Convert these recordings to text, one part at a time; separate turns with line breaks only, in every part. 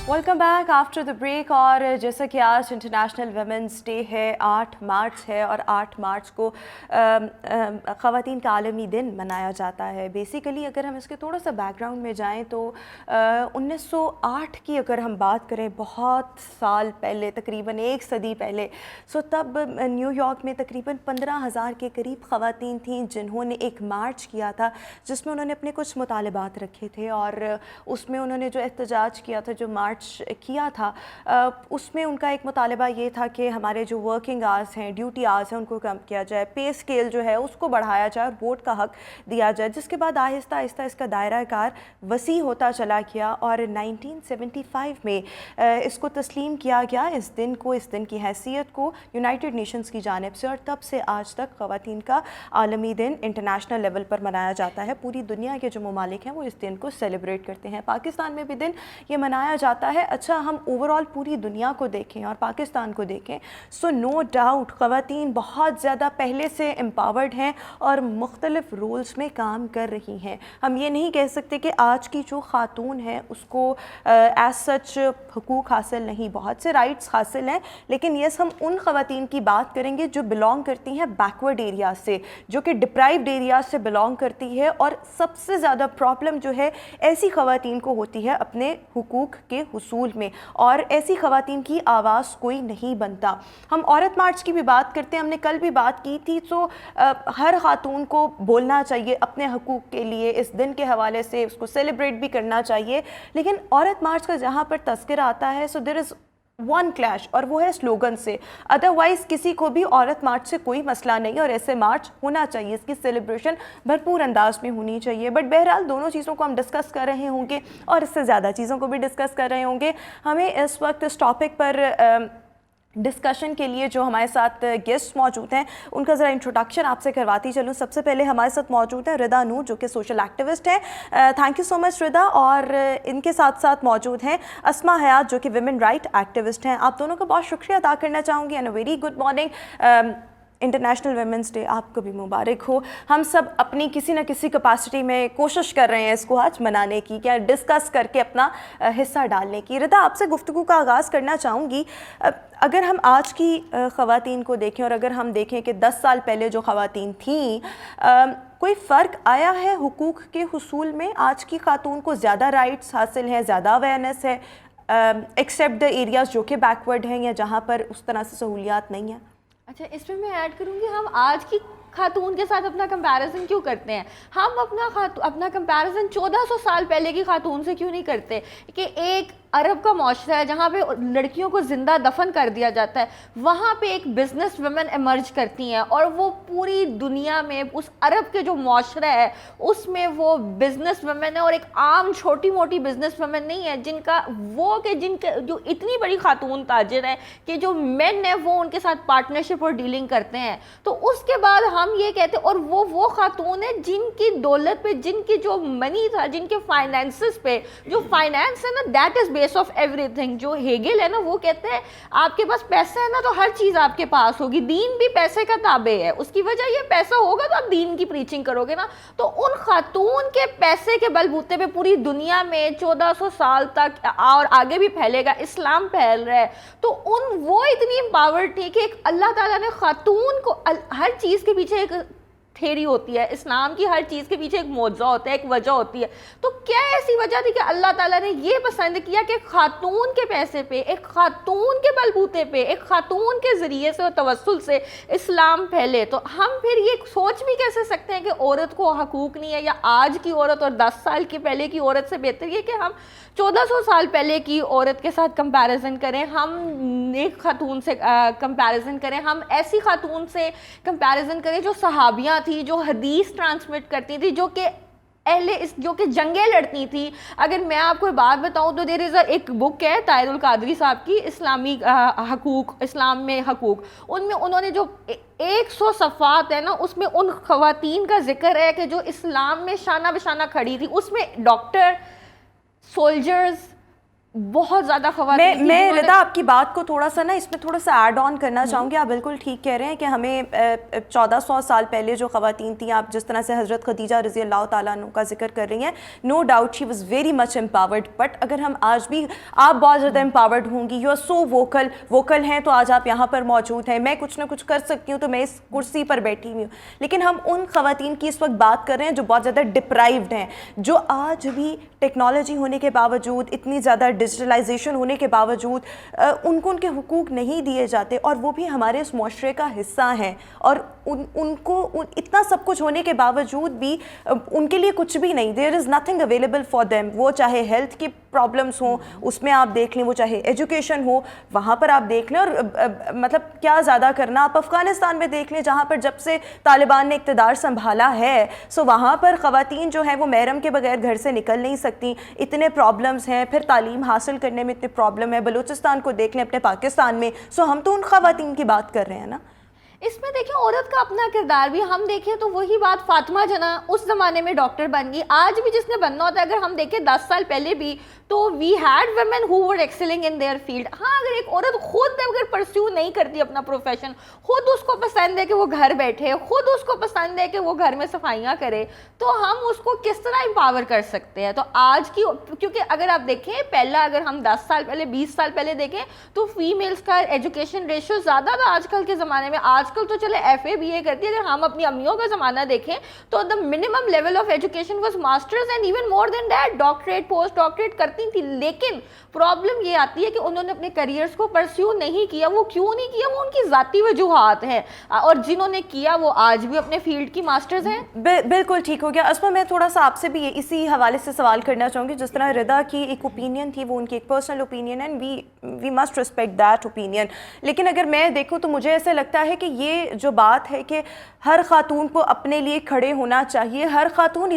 Welcome back after the break. और जैसा कि आज इंटरनेशनल वुमेंस डे है, 8 मार्च है और 8 मार्च को ख़वातीन का आलमी दिन मनाया जाता है। बेसिकली अगर हम इसके थोड़ा सा बैकग्राउंड में जाएं तो 1908 की अगर हम बात करें, बहुत साल पहले, तकरीबन 1 सदी पहले, तब न्यूयॉर्क में तकरीबन 15,000 के करीब ख़वातीन थीं जिन्होंने एक मार्च किया था जिसमें उन्होंने अपने कुछ मुतालबात रखे थे। और उसमें उन्होंने जो एहतजाज किया था, जो मार्च किया था, उसमें उनका एक मुतालबा ये था कि हमारे जो वर्किंग आवर्स हैं, ड्यूटी आवर्स हैं, उनको कम किया जाए, पे स्केल जो है उसको बढ़ाया जाए और वोट का हक दिया जाए। जिसके बाद आहिस्ता आहिस्ता इसका दायरा कार वसी होता चला गया और 1975 में इसको तस्लीम किया गया, इस दिन को, इस दिन की हैसियत को यूनाइटेड नेशंस की जानिब से। और तब से आज तक ख़वातीन का आलमी दिन इंटरनेशनल लेवल पर मनाया जाता है। पूरी दुनिया के जो ममालिक हैं वो इस दिन को सेलिब्रेट करते हैं। पाकिस्तान में भी दिन ये मनाया जाता है। अच्छा, हम ओवरऑल पूरी दुनिया को देखें और पाकिस्तान को देखें, नो डाउट ख़वातीन बहुत ज़्यादा पहले से एम्पावर्ड हैं और मुख्तलिफ रोल्स में काम कर रही हैं। हम ये नहीं कह सकते कि आज की जो ख़ातून है उसको एज सच हुकूक हासिल नहीं, बहुत से राइट्स हासिल हैं, लेकिन यस, हम उन ख़वातीन की बात करेंगे जो बिलोंग करती हैं बैकवर्ड एरिया से, जो कि डिप्राइव्ड एरिया से बिलोंग करती है। और सबसे ज़्यादा प्रॉब्लम जो है ऐसी ख़वातीन को होती है अपने हुकूक के हुसूल में, और ऐसी ख़वातीन की आवाज़ कोई नहीं बनता। हम औरत मार्च की भी बात करते हैं, हमने कल भी बात की थी। हर ख़ातून को बोलना चाहिए अपने हुकूक के लिए, इस दिन के हवाले से उसको सेलिब्रेट भी करना चाहिए। लेकिन औरत मार्च का जहाँ पर तज़किरा आता है, देयर इज़ वन क्लैश, और वो है स्लोगन से। अदरवाइज़ किसी को भी औरत मार्च से कोई मसला नहीं, और ऐसे मार्च होना चाहिए, इसकी सेलिब्रेशन भरपूर अंदाज में होनी चाहिए। बट बहरहाल दोनों चीज़ों को हम डिस्कस कर रहे होंगे और इससे ज़्यादा चीज़ों को भी डिस्कस कर रहे होंगे। हमें इस वक्त इस टॉपिक पर डिस्कशन के लिए जो हमारे साथ गेस्ट मौजूद हैं उनका ज़रा इंट्रोडक्शन आपसे करवाती चलूँ। सबसे पहले हमारे साथ मौजूद हैं रिदा नूर, जो कि सोशल एक्टिविस्ट हैं। Thank you so much Rida. और इनके साथ साथ मौजूद हैं अस्मा हयात, जो कि विमेन राइट एक्टिविस्ट हैं। आप दोनों का बहुत शुक्रिया अदा करना चाहूँगी and a very good morning. International women's day आपको भी मुबारक हो। हम सब अपनी किसी न किसी कैपेसिटी में कोशिश कर रहे हैं इसको आज मनाने की, क्या डिस्कस करके अपना हिस्सा डालने की। रिदा, आपसे गुफ्तगू का आगाज़ करना चाहूँगी। अगर हम आज की ख़वातीन को देखें और अगर हम देखें कि 10 साल पहले जो ख़वातीन थीं, कोई फ़र्क आया है हुकूक के हुसूल में? आज की ख़ातून को ज़्यादा राइट्स हासिल हैं, ज़्यादा अवेयरनेस है, एक्सेप्ट द एरियाज़ जो कि बैकवर्ड हैं या जहाँ पर उस तरह से सहूलियात नहीं हैं?
अच्छा, इसमें मैं ऐड करूँगी, हम आज की खातून के साथ अपना कंपैरिजन क्यों करते हैं? हम अपना कंपैरिजन 1400 साल पहले की खातून से क्यों नहीं करते? कि एक अरब का माशरा है जहाँ पे लड़कियों को ज़िंदा दफन कर दिया जाता है, वहाँ पे एक बिज़नेस वुमेन इमर्ज करती हैं और वो पूरी दुनिया में उस अरब के जो माशरा है उसमें वो बिज़नेस वुमेन है, और एक आम छोटी मोटी बिज़नेस वुमेन नहीं है जिनके जो इतनी बड़ी खातून ताजिर है कि जो मेन है वो उनके साथ पार्टनरशिप और डीलिंग करते हैं। तो उसके बाद हम ये कहते हैं, और वो खातून है जिनकी दौलत पे, जिनकी जो मनी था, जिनके फाइनेंसेस पे, जो फाइनेंस है ना, that is base of everything. जो हेगेल है ना, वो कहते हैं आपके पास पैसा है ना तो हर चीज़ आपके पास होगी। दीन भी पैसे का ताबे है, उसकी वजह ये पैसा होगा तो आप दीन की प्रीचिंग करोगे ना। तो उन खातून के पैसे के बलबूते पे पूरी दुनिया में 1400 साल तक और आगे भी फैलेगा, इस्लाम फैल रहा है। तो वो इतनी एम्पावर्ड थी कि एक अल्लाह ताला ने खातून को, हर चीज़ के पीछे एक थेरी होती है, इस्लाम की हर चीज़ के पीछे एक मौजज़ा होता है, एक वजह होती है। तो क्या ऐसी वजह थी कि अल्लाह ताला ने ये पसंद किया कि खातून के पैसे पे, एक खातून के बलबूते पे, एक खातून के ज़रिए से और तवस्सुल से इस्लाम फैले? तो हम फिर ये सोच भी कैसे सकते हैं कि औरत को हकूक़ नहीं है, या आज की औरत और 10 साल के पहले की औरत से बेहतर ये कि हम 1400 साल पहले की औरत के साथ कंपैरिजन करें, हम एक खातून से कंपैरिजन करें, हम ऐसी खातून से कंपैरिजन करें जो सहाबियाँ थी, जो हदीस ट्रांसमिट करती थी, जो कि जंगें लड़ती थी। अगर मैं आपको बात बताऊं तो देयर इज़ एक बुक है ताहिरुल कादरी साहब की, इस्लामी हकूक़, इस्लाम में हकूक़। उनमें उन्होंने जो 100 सफ़ात है ना, उसमें उन ख़वातीन का जिक्र है कि जो इस्लाम में शाना बिशाना खड़ी थी। उसमें डॉक्टर, सोल्जर्स, बहुत ज़्यादा ख़वातीन थी
मैं
जिन्होंने
रिदा आपकी बात को थोड़ा सा ना इसमें थोड़ा सा ऐड ऑन करना चाहूँगी. आप बिल्कुल ठीक कह रहे हैं कि हमें 1400 साल पहले जो ख़वातीन थी, आप जिस तरह से हज़रत खदीजा रज़ी अल्लाह ताला अन्हा का जिक्र कर रही हैं, no doubt she was very much empowered. But अगर हम आज भी, आप बहुत ज़्यादा एम्पावर्ड होंगी, यू आर सो वोकल हैं, तो आज आप यहाँ पर मौजूद हैं. मैं कुछ ना कुछ कर सकती हूँ तो मैं इस कुर्सी पर बैठी हुई हूँ. लेकिन हम उन ख़वातीन की इस वक्त बात कर रहे हैं जो बहुत ज़्यादा डिप्राइव्ड हैं, जो आज भी टेक्नोलॉजी होने के बावजूद, इतनी ज़्यादा डिजिटलाइजेशन होने के बावजूद उनको उनके हुकूक नहीं दिए जाते, और वो भी हमारे इस मुआशरे का हिस्सा हैं. और उनको इतना सब कुछ होने के बावजूद भी उनके लिए कुछ भी नहीं, there is nothing available for them. वो चाहे हेल्थ की प्रॉब्लम्स हों, उसमें आप देख लें, वो चाहे एजुकेशन हो, वहाँ पर आप देख लें. और मतलब क्या ज़्यादा करना, आप अफ़गानिस्तान में देख लें जहाँ पर जब से तालिबान ने इक़्तिदार संभाला है, सो वहाँ पर ख़वातीन जो हैं वो महरम के बगैर घर से निकल नहीं सकती. इतने प्रॉब्लम्स हैं, फिर तालीम हासिल करने में इतने प्रॉब्लम है. बलूचिस्तान को देख लें, अपने पाकिस्तान में. सो हम तो उन ख़वातीन की बात कर रहे हैं ना.
इसमें देखिए औरत का अपना किरदार भी हम देखें तो वही बात, फातिमा जना उस ज़माने में डॉक्टर बन गई, आज भी जिसने बनना होता है. अगर हम देखें 10 साल पहले भी तो we had women who were excelling in their field. हाँ, अगर एक औरत खुद अगर परस्यू नहीं करती अपना प्रोफेशन, खुद उसको पसंद है कि वो घर बैठे, खुद उसको पसंद है कि वो घर में सफाइयाँ करे, तो हम उसको किस तरह एम्पावर कर सकते हैं. तो आज की, क्योंकि अगर आप देखें पहला, अगर हम 10 साल पहले 20 साल पहले देखें तो फीमेल्स का एजुकेशन रेशियो ज़्यादा था आजकल के ज़माने में. आजकल तो चले FA BA करती है. अगर हम अपनी अम्मियों का ज़माना देखें तो the minimum level of education was masters and even more than that, doctorate, post doctorate करती थी. लेकिन प्रॉब्लम ये आती है कि उन्होंने अपने करियर्स को परस्यू नहीं किया. वो क्यों नहीं किया? वो उनकी ज़ाती वजूहात हैं, और जिन्होंने किया वो आज भी अपने फील्ड की मास्टर्स हैं.
बिल्कुल ठीक हो गया. अस्मा, मैं थोड़ा सा आपसे भी इसी हवाले से सवाल करना चाहूँगी. जिस तरह रिदा की एक ओपिनियन थी, वो उनकी एक पर्सनल ओपिनियन है, and we must respect that opinion. लेकिन अगर मैं देखूँ तो मुझे ऐसा लगता है कि ये जो बात है कि हर खातून को अपने लिए खड़े होना चाहिए, हर खातून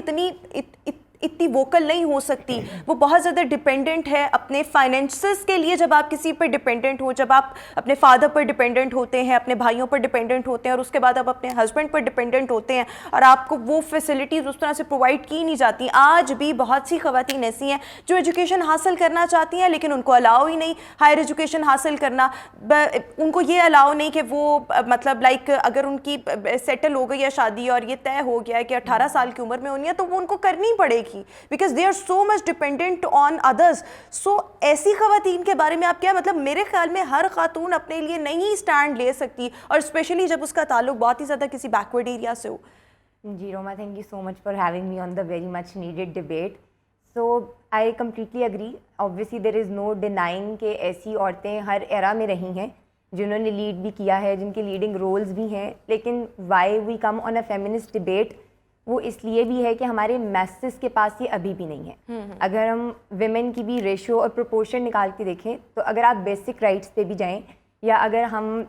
इतनी वोकल नहीं हो सकती. वो बहुत ज़्यादा डिपेंडेंट है अपने फाइनेंसेस के लिए. जब आप किसी पर डिपेंडेंट हो, जब आप अपने फादर पर डिपेंडेंट होते हैं, अपने भाइयों पर डिपेंडेंट होते हैं, और उसके बाद आप अपने हस्बैंड पर डिपेंडेंट होते हैं, और आपको वो फैसिलिटीज़ उस तरह से प्रोवाइड की नहीं जाती. आज भी बहुत सी ख़वातीन ऐसी हैं जो एजुकेशन हासिल करना चाहती हैं, लेकिन उनको अलाउ ही नहीं हायर एजुकेशन हासिल करना. उनको ये अलाउ नहीं कि वो मतलब लाइक अगर उनकी सेटल हो गई है शादी और ये तय हो गया है कि 18 साल की उम्र में होनी है, तो वो उनको करनी पड़ेगी, because they are so much dependent on others. So ऐसी ख़वातीन के बारे में आप क्या, मतलब मेरे ख्याल में हर खातून अपने लिए नहीं स्टैंड ले सकती, और स्पेशली जब उसका ताल्लुक बहुत ही ज़्यादा किसी बैकवर्ड एरिया से हो.
जी Roma, thank you so much for having me on the very much needed debate. So I completely agree. Obviously there is no denying कि ऐसी औरतें हर एरा में रही हैं जिन्होंने लीड भी किया है, जिनके लीडिंग रोल्स भी हैं. लेकिन why we come on a feminist debate, वो इसलिए भी है कि हमारे मैसेज के पास ये अभी भी नहीं है. अगर हम विमेन की भी रेशियो और प्रोपोर्शन निकाल के देखें तो अगर आप बेसिक राइट्स पे भी जाएं, या अगर हम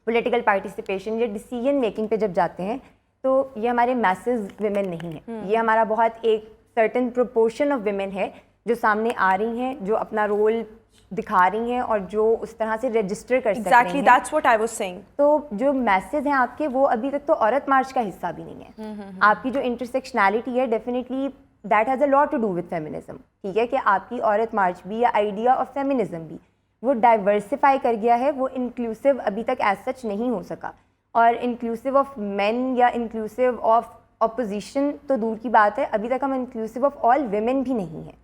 पॉलिटिकल पार्टिसिपेशन या डिसीजन मेकिंग पे जब जाते हैं, तो ये हमारे मैसेज विमेन नहीं है. ये हमारा बहुत एक सर्टेन प्रोपोर्शन ऑफ विमेन है जो सामने आ रही हैं, जो अपना रोल दिखा रही हैं और जो उस तरह से रजिस्टर कर सकती हैं.
Exactly, that's what I was saying.
तो जो मैसेज हैं आपके, वो अभी तक तो औरत मार्च का हिस्सा भी नहीं है. आपकी जो इंटरसेक्शनैलिटी है, definitely that has a lot to do with feminism. ठीक है कि आपकी औरत मार्च भी या आइडिया ऑफ फेमिनिज्म भी वो डाइवर्सिफाई कर गया है, वो इंक्लूसिव अभी तक एज सच नहीं हो सका. और इंक्लूसिव ऑफ मेन या इंक्लूसिव ऑफ अपोजिशन तो दूर की बात है, अभी तक हम इंक्लूसिव ऑफ ऑल विमेन भी नहीं हैं.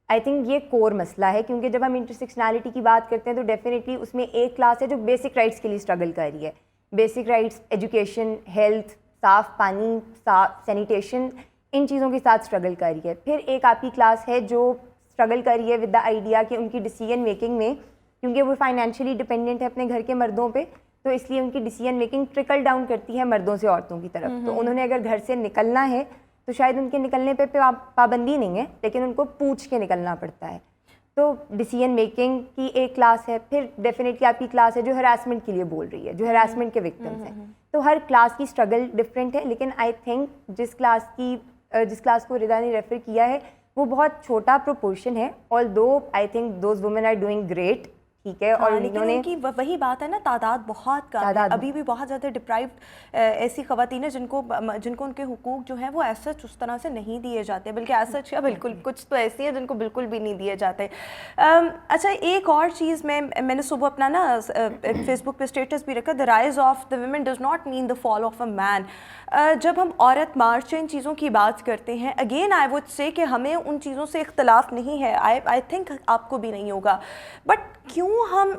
आई थिंक ये कोर मसला है, क्योंकि जब हम इंटरसेक्शनैलिटी की बात करते हैं तो डेफिनेटली उसमें एक क्लास है जो बेसिक राइट्स के लिए स्ट्रगल कर रही है. बेसिक राइट्स, एजुकेशन, हेल्थ, साफ़ पानी, साफ सैनिटेशन, इन चीज़ों के साथ स्ट्रगल कर रही है. फिर एक आपकी क्लास है जो स्ट्रगल कर रही है विद द आइडिया कि उनकी डिसीजन मेकिंग में, क्योंकि वो फाइनेंशियली डिपेंडेंट है अपने घर के मर्दों पे, तो इसलिए उनकी डिसीजन मेकिंग ट्रिकल डाउन करती है मर्दों से औरतों की तरफ. तो उन्होंने अगर घर से निकलना है तो शायद उनके निकलने पे पाबंदी नहीं है, लेकिन उनको पूछ के निकलना पड़ता है. तो डिसीजन मेकिंग की एक क्लास है. फिर डेफिनेटली आपकी क्लास है जो हरासमेंट के लिए बोल रही है, जो हरासमेंट के विक्टिम्स हैं. तो हर क्लास की स्ट्रगल डिफरेंट है. लेकिन आई थिंक जिस क्लास को रिदा ने रेफ़र किया है वो बहुत छोटा प्रोपोर्शन है. Although I think those women are doing great. ٹھیک ہے. اور
لیکن
انہوں نے
ان کی وہی بات ہے نا, تعداد بہت کم ہے, ابھی بھی بہت زیادہ ڈپرائیوڈ ایسی خواتین ہیں جن کو ان کے حقوق جو ہیں وہ ایسا اس طرح سے نہیں دیے جاتے, بلکہ ایسا کیا بالکل کچھ تو ایسی ہیں جن کو بالکل بھی نہیں دیے جاتے. اچھا ایک اور چیز میں نے صبح اپنا نا فیس بک پہ اسٹیٹس بھی رکھا, the rise of the women does not mean the fall of a man. جب ہم عورت مارچ ان چیزوں کی بات کرتے ہیں, اگین آئی وڈ سے کہ ہمیں ان چیزوں سے اختلاف نہیں ہے, آئی تھنک آپ کو بھی نہیں ہوگا, بٹ کیوں ہم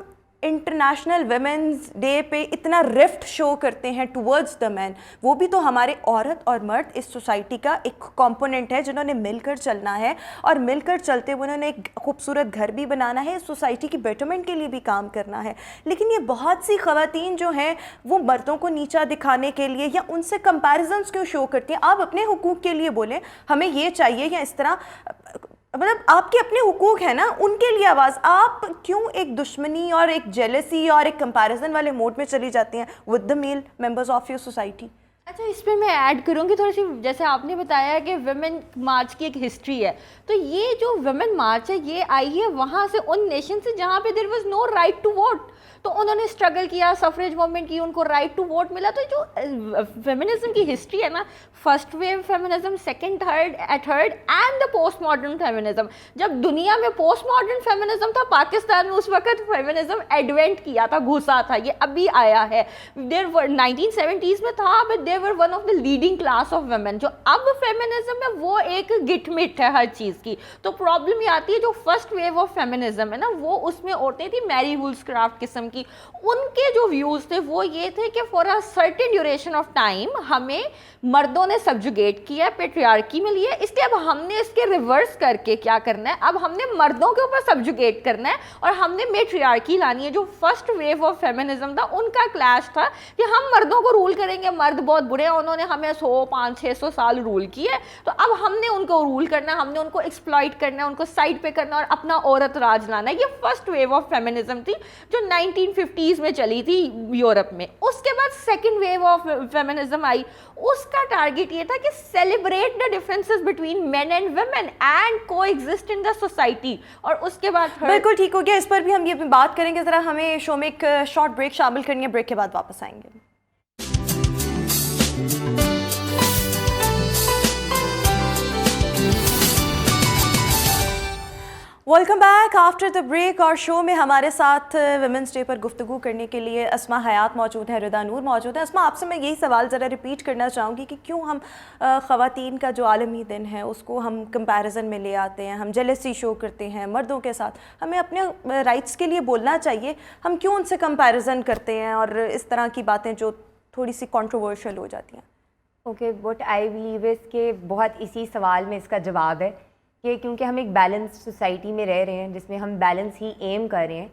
انٹرنیشنل ویمنز ڈے پہ اتنا رفٹ شو کرتے ہیں ٹورڈز دا مین؟ وہ بھی تو ہمارے عورت اور مرد اس سوسائٹی کا ایک کمپوننٹ ہے جنہوں نے مل کر چلنا ہے, اور مل کر چلتے ہوئے انہوں نے ایک خوبصورت گھر بھی بنانا ہے, سوسائٹی کی بیٹرمنٹ کے لیے بھی کام کرنا ہے. لیکن یہ بہت سی خواتین جو ہیں وہ مردوں کو نیچا دکھانے کے لیے یا ان سے کمپیریزنس کیوں شو کرتی ہیں؟ آپ اپنے حقوق کے لیے بولیں ہمیں یہ چاہیے یا اس طرح, مطلب آپ کے اپنے حقوق ہیں نا, ان کے لیے آواز. آپ کیوں ایک دشمنی اور ایک جیلسی اور ایک کمپیریزن والے موڈ میں چلی جاتی ہیں with the male members of your society?
اچھا اس پہ میں ایڈ کروں گی تھوڑی سی, جیسے آپ نے بتایا کہ ویمن مارچ کی ایک ہسٹری ہے, تو یہ جو ویمن مارچ ہے یہ آئی ہے وہاں سے, ان نیشن سے جہاں پہ there was no right to vote, تو انہوں نے اسٹرگل کیا, سفریج موومنٹ کی, ان کو رائٹ ٹو ووٹ ملا. تو جو فیمنزم کی ہسٹری ہے نا, first wave feminism, second third and the post modern feminism. جب دنیا میں پوسٹ ماڈرن فیمنزم تھا, پاکستان میں اس وقت فیمنزم ایڈوینٹ کیا تھا, گھسا تھا, یہ ابھی آیا ہے. دیر 1970s میں تھا, but they were one of the leading class of women. جو اب فیمنزم ہے وہ ایک گٹ مٹ ہے ہر چیز کی. تو پرابلم یہ آتی ہے جو فرسٹ ویو آف فیمنزم ہے نا, وہ اس میں عورتیں تھیں میری وولسکرافٹ قسم کی, ان کے جو ویوز تھے وہ یہ تھے کہ for a certain duration of time ہمیں مردوں نے سبجوگیٹ کیا, پیٹریارکی میں لیا, اس لیے اب ہم نے اس کے ریورس کر کے کیا کرنا ہے, اب ہم نے مردوں کے اوپر سبجوگیٹ کرنا ہے اور ہم نے میٹریارکی لانی ہے. جو فرسٹ ویو آف فیمنزم تھا ان کا کلیش تھا کہ ہم مردوں کو رول کریں گے, مرد بہت برے ہیں, انہوں نے ہمیں 100-500-600 سال رول کیے, تو اب ہم نے ان کو رول کرنا ہے, ہم نے ان کو ایکسپلائٹ کرنا ہے, ان کو سائڈ پہ کرنا ہے اور اپنا عورت راج لانا ہے. یہ فرسٹ ویو آف فیمنزم تھی جو 1950s میں چلی تھی یورپ میں. اس کے بعد سیکنڈ ویو آف فیمنزم آئی, اس کا ٹارگیٹ یہ تھا کہ celebrate the differences between men and women and coexist in the society. اور اس کے بعد
بالکل ٹھیک ہو گیا, اس پر بھی ہم یہ بات کریں گے. ذرا ہمیں شو میں ایک شارٹ بریک شامل کرنی ہے, بریک کے بعد واپس آئیں گے. Welcome back after the break. اور شو میں ہمارے ساتھ ویمنس ڈے پر گفتگو کرنے کے لیے اسما حیات موجود ہیں, رضا نور موجود ہیں. اسما, آپ سے میں یہی سوال ذرا ریپیٹ کرنا چاہوں گی کہ کیوں ہم خواتین کا جو عالمی دن ہے اس کو ہم کمپیریزن میں لے آتے ہیں, ہم جیلسی شو کرتے ہیں مردوں کے ساتھ. ہمیں اپنے رائٹس کے لیے بولنا چاہیے, ہم کیوں ان سے کمپیریزن کرتے ہیں اور اس طرح کی باتیں جو تھوڑی سی کنٹروورشل ہو جاتی ہیں؟
اوکے, وٹ آئی بلیو از کہ بہت اسی سوال میں اس کا جواب ہے کہ کیونکہ ہم ایک بیلنس سوسائٹی میں رہ رہے ہیں جس میں ہم بیلنس ہی ایم کر رہے ہیں.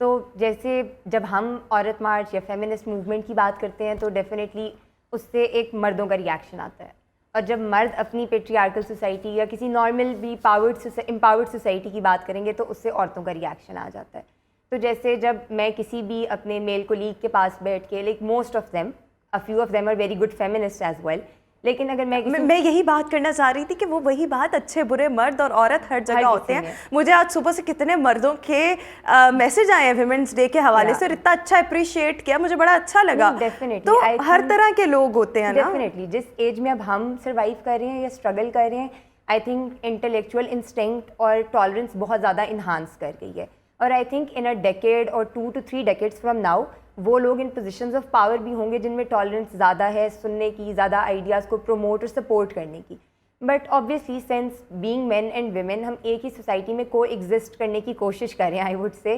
تو جیسے جب ہم عورت مارچ یا فیمنسٹ موومنٹ کی بات کرتے ہیں تو ڈیفینیٹلی اس سے ایک مردوں کا ریئیکشن آتا ہے, اور جب مرد اپنی پیٹریارکل سوسائٹی یا کسی نارمل بھی امپاورڈ سوسائٹی کی بات کریں گے تو اس سے عورتوں کا ریئیکشن آ جاتا ہے. تو جیسے جب میں کسی بھی اپنے میل کولیگ کے پاس بیٹھ کے, like most of them, a few of them are very good feminists as well, لیکن اگر میں
یہی بات کرنا چاہ رہی تھی کہ وہ وہی بات, اچھے برے مرد اور عورت ہر جگہ ہوتے ہیں. مجھے آج صبح سے کتنے مردوں کے میسج آئے ہیں ویمنس ڈے کے حوالے سے, اور اتنا اچھا اپریشیٹ کیا, مجھے بڑا اچھا لگا. تو ہر طرح کے لوگ ہوتے ہیں نا.
ڈیفینیٹلی جس ایج میں اب ہم سروائیو کر رہے ہیں یا اسٹرگل کر رہے ہیں, آئی تھنک انٹلیکچوئل انسٹنکٹ اور ٹالرنس بہت زیادہ انہانس کر گئی ہے. اور I think in a decade اور 2 to 3 decades فرام ناؤ وہ لوگ ان پوزیشنز آف پاور بھی ہوں گے جن میں ٹالرنس زیادہ ہے, سننے کی, زیادہ آئیڈیاز کو پروموٹ اور سپورٹ کرنے کی. But obviously since being men and women ہم ایک ہی سوسائٹی میں کو ایگزسٹ کرنے کی کوشش کر رہے ہیں, آئی وڈ سے.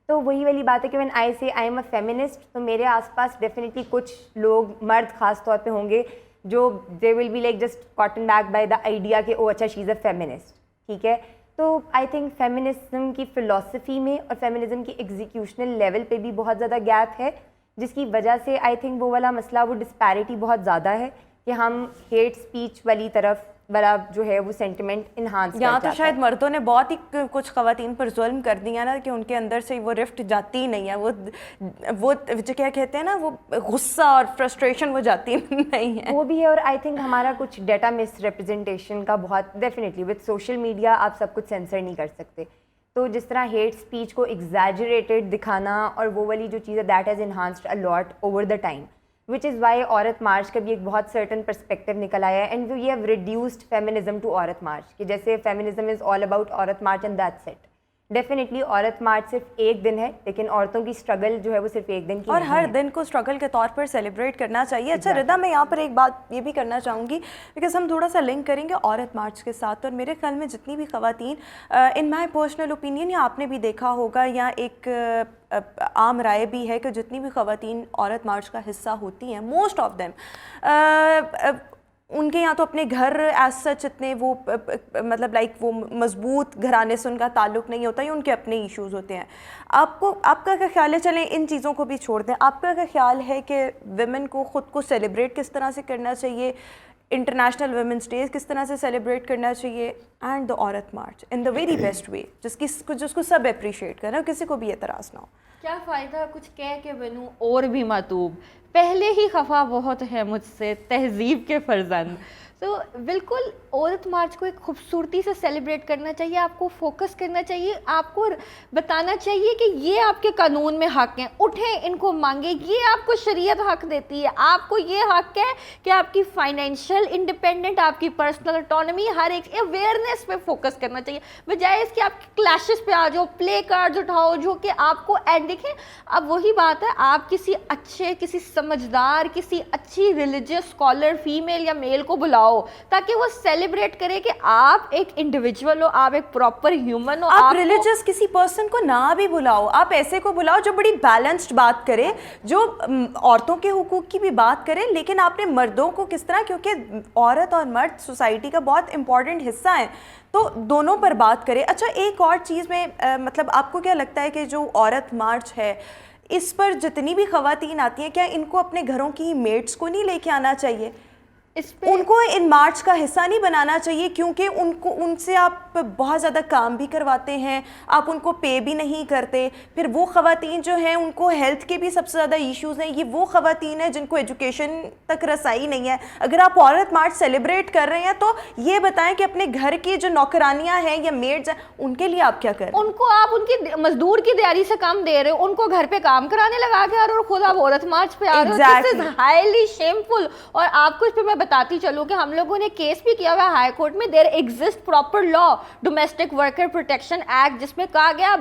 تو وہی والی بات ہے کہ وین آئی سے آئی ایم اے فیمنسٹ, تو میرے آس پاس ڈیفینیٹلی کچھ لوگ, مرد خاص طور پہ ہوں گے, جو they will be like just cotton back by the idea کہ او اچھا شی از اے فیمنسٹ. ٹھیک ہے, تو آئی تھنک فیمنزم کی فلاسفی میں اور فیمنزم کی ایگزیکیوشنل لیول پہ بھی بہت زیادہ گیپ ہے, جس کی وجہ سے آئی تھنک وہ والا مسئلہ, وہ ڈسپیرٹی بہت زیادہ ہے کہ ہم ہیٹ اسپیچ والی طرف والا جو ہے وہ سینٹیمنٹ انہانس کرتا ہے.
یہاں تو شاید مردوں نے بہت ہی کچھ خواتین پر ظلم کر دیا نا کہ ان کے اندر سے وہ رفٹ جاتی ہی نہیں ہے, وہ جو کیا کہتے ہیں نا, وہ غصہ اور فرسٹریشن وہ جاتی نہیں ہے.
وہ بھی ہے, اور آئی تھنک ہمارا کچھ ڈیٹا مس ریپرزنٹیشن کا بہت ڈیفینیٹلی وتھ سوشل میڈیا آپ سب کچھ سینسر نہیں کر سکتے. تو تو جس طرح ہیٹ اسپیچ کو ایگزیجریٹڈ دکھانا اور وہ والی جو چیز ہے that has enhanced a lot over the time, which is why عورت مارچ کا بھی ایک بہت سرٹن پرسپیکٹیو نکل آیا ہے, and we have reduced feminism to Aurat March, کہ جیسے feminism is all about Aurat March and that's it. Definitely Aurat March صرف ایک دن ہے, لیکن عورتوں کی اسٹرگل جو ہے وہ صرف ایک دن کی
اور ہر دن کو اسٹرگل کے طور پر سیلیبریٹ کرنا چاہیے. اچھا ردا, میں یہاں پر ایک بات یہ بھی کرنا چاہوں گی, بیکاز ہم تھوڑا سا لنک کریں گے عورت مارچ کے ساتھ, اور میرے خیال میں جتنی بھی خواتین, ان مائی پرسنل اوپینین, یا آپ نے بھی دیکھا ہوگا یا ایک عام رائے بھی ہے کہ جتنی بھی خواتین عورت مارچ کا حصہ ہوتی ہیں, موسٹ آف دیم, ان کے یہاں تو اپنے گھر ایز سچ اتنے وہ مطلب لائک وہ مضبوط گھرانے سے ان کا تعلق نہیں ہوتا, یا ان کے اپنے ایشوز ہوتے ہیں. آپ کا کیا خیال ہے, چلیں ان چیزوں کو بھی چھوڑ دیں, آپ کا کیا خیال ہے کہ ویمن کو خود کو سیلیبریٹ کس طرح سے کرنا چاہیے, انٹرنیشنل ویمنس ڈیز کس طرح سے سیلیبریٹ کرنا چاہیے, اینڈ دا عورت مارچ ان دا ویری بیسٹ وے جس کو سب اپریشیٹ کریں, کسی کو بھی اعتراض نہ ہو.
کیا فائدہ کچھ کہہ کے بنوں اور بھی ماتوب, پہلے ہی خفا بہت ہے مجھ سے تہذیب کے فرزند. تو بالکل عورت مارچ کو ایک خوبصورتی سے سیلیبریٹ کرنا چاہیے, آپ کو فوکس کرنا چاہیے, آپ کو بتانا چاہیے کہ یہ آپ کے قانون میں حق ہیں, اٹھیں ان کو مانگیں, یہ آپ کو شریعت حق دیتی ہے, آپ کو یہ حق ہے کہ آپ کی فائنینشیل انڈیپینڈنٹ, آپ کی پرسنل اٹانومی, ہر ایک اویئرنیس پہ فوکس کرنا چاہیے, بجائے اس کہ آپ کلیشز پہ آ جاؤ, پلے کارڈز اٹھاؤ جو کہ آپ کو اینڈ دیکھیں. اب وہی بات ہے, آپ کسی اچھے, کسی سمجھدار, کسی اچھی ریلیجیس اسکالر فیمیل یا میل کو بلاؤ تاکہ وہ سیلیبریٹ کرے کہ آپ ایک انڈیویجول ہو, آپ ایک پراپر ہیومن ہو.
آپ ریلیجیس کسی پرسن کو نہ بھی بلاؤ, آپ ایسے کو بلاؤ جو بڑی بیلنسڈ بات کرے, جو عورتوں کے حقوق کی بھی بات کرے, لیکن آپ نے مردوں کو کس طرح, کیونکہ عورت اور مرد سوسائٹی کا بہت امپورٹنٹ حصہ ہے, تو دونوں پر بات کرے. اچھا ایک اور چیز میں مطلب آپ کو کیا لگتا ہے کہ جو عورت مارچ ہے اس پر جتنی بھی خواتین آتی ہیں, کیا ان کو اپنے گھروں کی میٹس کو نہیں لے کے آنا چاہیے, ان کو ان مارچ کا حصہ نہیں بنانا چاہیے, کیونکہ ان سے آپ بہت زیادہ کام بھی کرواتے ہیں, آپ ان کو پے بھی نہیں کرتے. پھر وہ خواتین جو ہیں ان کو ہیلتھ کے بھی سب سے زیادہ ایشوز ہیں, یہ وہ خواتین ہیں جن کو ایجوکیشن تک رسائی نہیں ہے. اگر آپ عورت مارچ سیلیبریٹ کر رہے ہیں تو یہ بتائیں کہ اپنے گھر کی جو نوکرانیاں ہیں یا میڈز ہیں ان کے لیے آپ کیا کر رہے ہیں,
ان کو آپ ان کی مزدور کی دیاری سے کام دے رہے ہو, ان کو گھر پہ کام کرانے لگا کے آ رہے ہو, اور خود آپ عورت مارچ پہ آ رہے ہو. دس از ہائیلی شیمفل. اور آپ کو اس پہ میں بتاتی چلوں کہ ہم لوگوں نے کیس بھی کیا ہوا ہے ہائی کورٹ میں. دیر ایگزسٹ پراپر لا, ڈومیسٹک ورکر پروٹیکشن ایکٹ, جس میں کہا گیا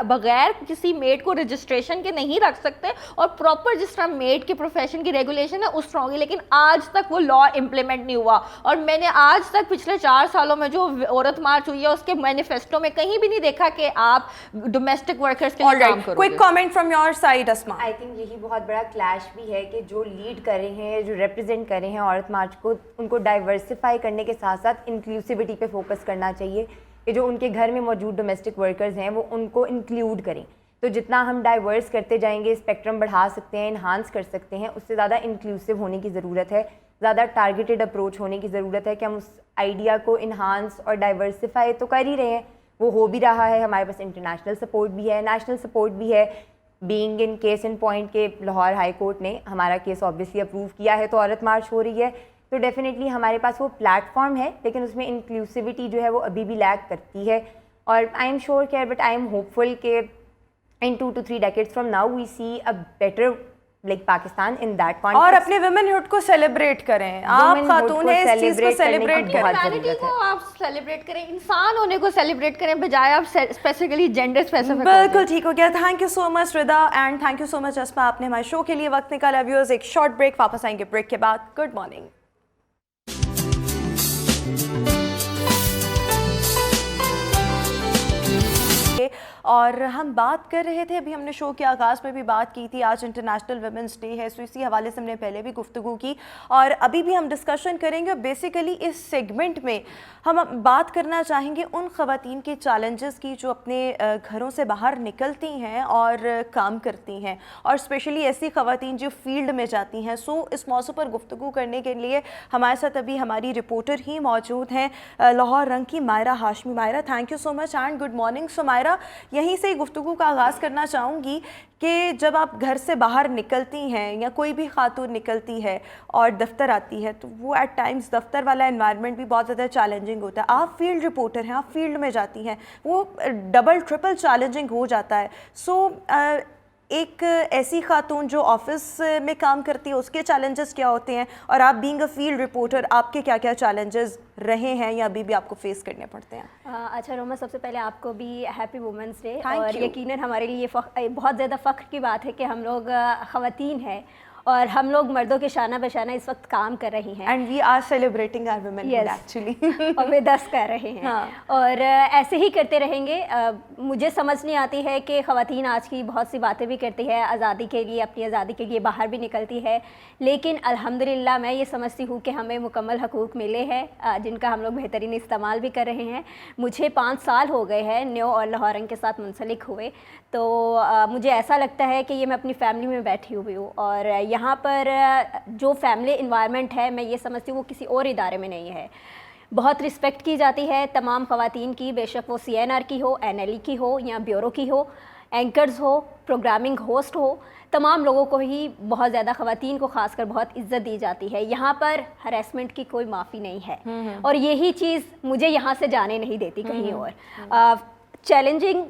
بغیر کسی میڈ کو رجسٹریشن کے نہیں رکھ سکتے, اور پراپر جس طرح میڈ کے پروفیشن کی ریگولیشن ہے اس طرح ہوگی, لیکن آج تک وہ لا امپلیمنٹ نہیں ہوا. اور میں نے آج تک پچھلے 4 سالوں میں جو عورت مارچ ہوئی ہے اس کے مینیفیسٹو میں کہیں بھی نہیں دیکھا کہ آپ ڈومیسٹک ورکرز کے لیے کام کرو.
Quick comment from your side Asma.
I think یہی بہت بڑا کلیش بھی ہے کہ جو لیڈ کر رہے ہیں, جو ریپرزینٹ کر رہے ہیں عورت مارچ کو, ان کو ڈائیورسفائی کرنے کے ساتھ ساتھ انکلوسیوٹی پہ فوکس کرنا چاہیے, کہ جو ان کے گھر میں موجود ڈومیسٹک ورکرز ہیں وہ ان کو انکلیوڈ کریں. تو جتنا ہم ڈائیورس کرتے جائیں گے, اسپیکٹرم بڑھا سکتے ہیں, انہانس کر سکتے ہیں, اس سے زیادہ انکلوسیو ہونے کی ضرورت ہے, زیادہ ٹارگیٹڈ اپروچ ہونے کی ضرورت ہے, کہ ہم اس آئیڈیا کو انہانس اور ڈائیورسفائی تو کر ہی رہے ہیں, وہ ہو بھی رہا ہے. ہمارے پاس انٹرنیشنل سپورٹ بھی ہے, نیشنل سپورٹ بھی ہے. Being in case in point کے لاہور ہائی کورٹ نے ہمارا کیس آبویسلی اپروو کیا ہے, تو عورت مارچ ہو رہی ہے. تو ڈیفینیٹلی ہمارے پاس وہ پلیٹ فارم ہے, لیکن اس میں انکلوسیوٹی جو ہے وہ ابھی بھی لیک کرتی ہے. اور آئی ایم شیور کہ بٹ آئی ایم ہوپ فل کہ ان 2 to 3 decades from now we see a better like Pakistan in that context.
اور اپنے ویمن ہوڈ کو سیلیبریٹ کریں, آپ خاتون ہیں اس چیز کو سیلیبریٹ کریں,
ہیومینٹی کو آپ سیلیبریٹ کریں, انسان ہونے کو سیلیبریٹ کریں, بجائے آپ اسپیسیفکلی جینڈر اسپیسیفک.
بالکل ٹھیک ہو گیا. Thank you so much Rida, and thank you so much Asma, آپ نے ہمارے شو کے لیے وقت نکالا. ویورز ایک شارٹ بریک, واپس آئیں گے بریک کے بعد. Good morning. اور ہم بات کر رہے تھے, ابھی ہم نے شو کے آغاز میں بھی بات کی تھی, آج انٹرنیشنل ویمنس ڈے ہے, سو اسی حوالے سے ہم نے پہلے بھی گفتگو کی اور ابھی بھی ہم ڈسکشن کریں گے. اور بیسیکلی اس سیگمنٹ میں ہم بات کرنا چاہیں گے ان خواتین کے چیلنجز کی جو اپنے گھروں سے باہر نکلتی ہیں اور کام کرتی ہیں, اور اسپیشلی ایسی خواتین جو فیلڈ میں جاتی ہیں. سو اس موضوع پر گفتگو کرنے کے لیے ہمارے ساتھ ابھی ہماری رپورٹر ہی موجود ہیں لاہور رنگ کی Maira Hashmi. Maira, thank you so much and good morning. So Maira, यहीं से गुफ्तगू का आगाज़ करना चाहूँगी कि जब आप घर से बाहर निकलती हैं या कोई भी खातून निकलती है और दफ्तर आती है तो वो एट टाइम्स दफ्तर वाला एनवायरनमेंट भी बहुत ज़्यादा चैलेंजिंग होता है. आप फील्ड रिपोर्टर हैं, आप फील्ड में जाती हैं, वो डबल ट्रिपल चैलेंजिंग हो जाता है. सो एक ऐसी खातून जो ऑफिस में काम करती है उसके चैलेंजेस क्या होते हैं, और आप बीइंग अ फील्ड रिपोर्टर आपके क्या क्या चैलेंजेस रहे हैं या अभी भी आपको फेस करने पड़ते हैं?
अच्छा रोमा, सबसे पहले आपको भी हैप्पी वुमेंस डे.
Thank
और
you.
यकीनन हमारे लिए बहुत ज़्यादा फ़ख्र की बात है कि हम लोग ख़वातीन हैं और हम लोग मर्दों के शाना बशाना इस वक्त काम कर रही हैं.
And we are celebrating our womanhood actually.
और वे 10 कर रहे हैं.
हाँ.
और ऐसे ही करते रहेंगे. मुझे समझ नहीं आती है कि ख़वातीन आज की बहुत सी बातें भी करती है आज़ादी के लिए, अपनी आज़ादी के लिए बाहर भी निकलती है, लेकिन अल्हम्दुलिल्लाह मैं ये समझती हूँ कि हमें मुकम्मल हकूक़ मिले हैं जिनका हम लोग बेहतरीन इस्तेमाल भी कर रहे हैं. मुझे 5 साल हो गए हैं न्यू और लाहौर रंग के साथ मुंसलिक हुए, तो मुझे ऐसा लगता है कि ये मैं अपनी फैमिली में बैठी हुई हूँ. और यहाँ पर जो फैमिली इन्वायरमेंट है मैं ये समझती हूँ वो किसी और इदारे में नहीं है. बहुत रिस्पेक्ट की जाती है तमाम ख़वातीन की, बेशक वो CNR की हो, NLE की हो या ब्यूरो की हो, एंकर्स हो, प्रोग्रामिंग होस्ट हो, तमाम लोगों को ही बहुत ज़्यादा ख़वातीन को ख़ासकर बहुत इज़्ज़त दी जाती है. यहाँ पर हरेसमेंट की कोई माफ़ी नहीं है और यही चीज़ मुझे यहाँ से जाने नहीं देती कहीं और. चैलेंजिंग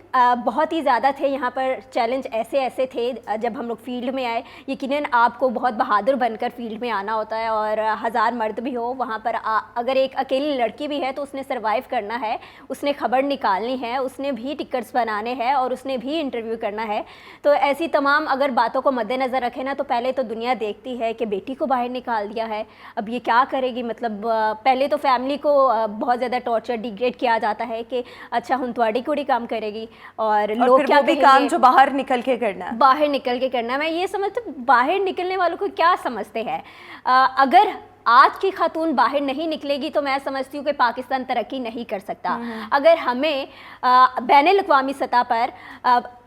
बहुत ही ज़्यादा थे यहाँ पर. चैलेंज ऐसे थे जब हम लोग फील्ड में आए. यकीनन आपको बहुत बहादुर बनकर फील्ड में आना होता है और 1000 मर्द भी हो वहाँ पर अगर एक अकेली लड़की भी है तो उसने सरवाइव करना है, उसने खबर निकालनी है, उसने भी टिकट्स बनाने हैं और उसने भी इंटरव्यू करना है. तो ऐसी तमाम अगर बातों को मद्देनज़र रखें ना तो पहले तो दुनिया देखती है कि बेटी को बाहर निकाल दिया है, अब ये क्या करेगी. मतलब पहले तो फैमिली को बहुत ज़्यादा टॉर्चर डिग्रेड किया जाता है कि अच्छा हम तुम्हारी कुड़ी काम करेगी और लोग क्या
भी काम जो बाहर निकल के करना है,
बाहर निकल के करना है. मैं ये समझती हूँ बाहर निकलने वालों को क्या समझते हैं. अगर आज की खातून बाहर नहीं निकलेगी तो मैं समझती हूँ कि पाकिस्तान तरक्की नहीं कर सकता. अगर हमें बैनुल-अक़वामी सतह पर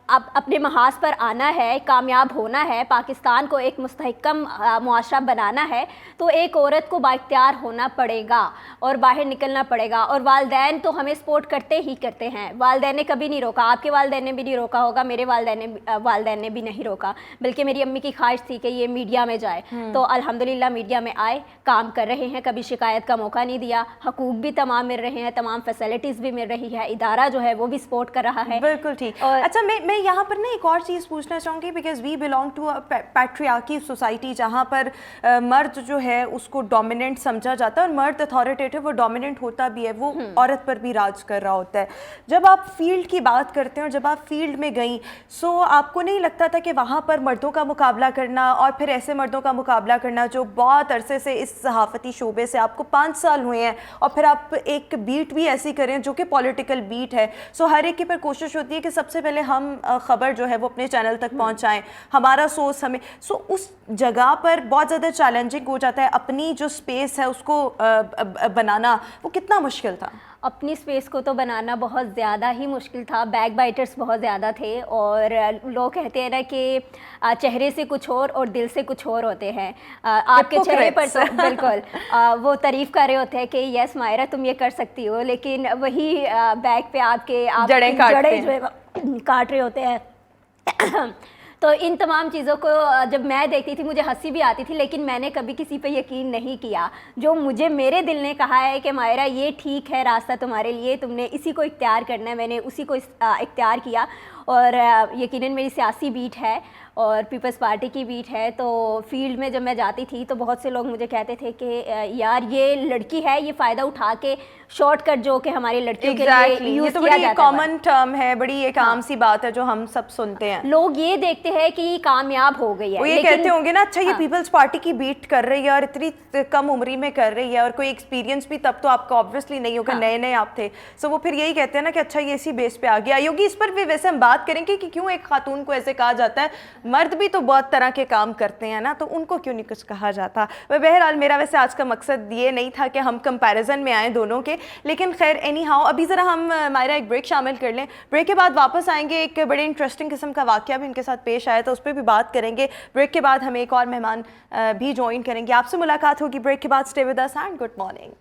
अब अपने महाज पर आना है, कामयाब होना है, पाकिस्तान को एक मुस्तहकम मुआशरा बनाना है तो एक औरत को बाइख्तियार होना पड़ेगा और बाहर निकलना पड़ेगा. और वालदैन तो हमें सपोर्ट करते ही करते हैं. वालदैन ने कभी नहीं रोका, आपके वालदैन ने भी नहीं रोका होगा, मेरे वालदैन ने भी नहीं रोका, बल्कि मेरी अम्मी की ख्वाहिश थी कि ये मीडिया में जाए. तो अल्हम्दुलिल्लाह मीडिया में आए, काम कर रहे हैं, कभी शिकायत का मौका नहीं दिया. हकूक़ भी तमाम मिल रहे हैं, तमाम फैसिलिटीज़ भी मिल रही है, इदारा जो है वो भी सपोर्ट कर रहा है.
बिल्कुल ठीक. अच्छा मैं यहाँ पर ना एक और चीज़ पूछना चाहूँगी, because we belong to a patriarchy society जहाँ पर मर्द जो है उसको डोमिनेंट समझा जाता है और मर्द अथॉरिटेटिव और डोमिनेंट होता भी है, वो औरत पर भी राज कर रहा होता है. जब आप फील्ड की बात करते हैं और जब आप फील्ड में गई, सो आपको नहीं लगता था कि वहाँ पर मर्दों का मुकाबला करना और फिर ऐसे मर्दों का मुकाबला करना जो बहुत अरसे से इस सहाफ़ती शोबे से, आपको 5 साल हुए हैं और फिर आप एक बीट भी ऐसी करें जो कि पॉलिटिकल बीट है. सो हर एक की पर कोशिश होती है कि सबसे पहले हम खबर जो है वो अपने चैनल तक पहुंचाएं, हमारा सोर्स हमें. सो उस जगह पर बहुत ज़्यादा चैलेंजिंग हो जाता है. अपनी जो स्पेस है उसको बनाना वो कितना मुश्किल था?
अपनी स्पेस को तो बनाना बहुत ज़्यादा ही मुश्किल था. बैक बाइटर्स बहुत ज़्यादा थे और लोग कहते हैं ना कि चेहरे से कुछ और दिल से कुछ और होते हैं. आपके चेहरे पर तो बिल्कुल वो तारीफ़ कर रहे होते हैं कि यस मायरा तुम ये कर सकती हो, लेकिन वही बैक पे आपके जड़ें जो है काट रहे होते हैं. तो इन तमाम चीज़ों को जब मैं देखती थी मुझे हंसी भी आती थी, लेकिन मैंने कभी किसी पे यकीन नहीं किया. जो मुझे मेरे दिल ने कहा है कि मायरा ये ठीक है रास्ता तुम्हारे लिए, तुमने इसी को इख्तियार करना है, मैंने उसी को इख्तियार किया. और यकीनन मेरी सियासी बीट है और पीपल्स पार्टी की बीट है. तो फील्ड में जब मैं जाती थी तो बहुत से लोग मुझे कहते थे कि यार ये लड़की है, ये फ़ायदा उठा के शॉर्टकट जो कि हमारी लड़कियों के लिए यूज़
तो बड़ी कॉमन टर्म है, बड़ी एक आम सी बात है जो हम सब सुनते हैं.
लोग ये देखते हैं कि कामयाब हो गई है,
वो ये कहते होंगे ना अच्छा ये पीपल्स पार्टी की बीट कर रही है और इतनी कम उम्री में कर रही है और कोई एक्सपीरियंस भी तब तो आपका ऑब्वियसली नहीं होगा, नए नए आप थे. सो वो फिर यही कहते हैं ना कि अच्छा ये इसी बेस पे आ गया. योगी इस पर भी वैसे हम बात करेंगे कि क्यों एक खातून को ऐसे कहा जाता है. मर्द भी तो बहुत तरह के काम करते हैं ना, तो उनको क्यों नहीं कुछ कहा जाता. बहरहाल मेरा वैसे आज का मकसद ये नहीं था कि हम कंपैरिजन में आए दोनों के, लेकिन खैर एनी हाउ अभी ज़रा हम मायरा एक ब्रेक शामिल कर लें. ब्रेक के बाद वापस आएंगे, एक बड़े इंटरेस्टिंग किस्म का वाक़या भी इनके साथ पेश आया तो उस पर भी बात करेंगे. ब्रेक के बाद हमें एक और मेहमान भी ज्वाइन करेंगे. आपसे मुलाकात होगी ब्रेक के बाद. Stay with us and good morning.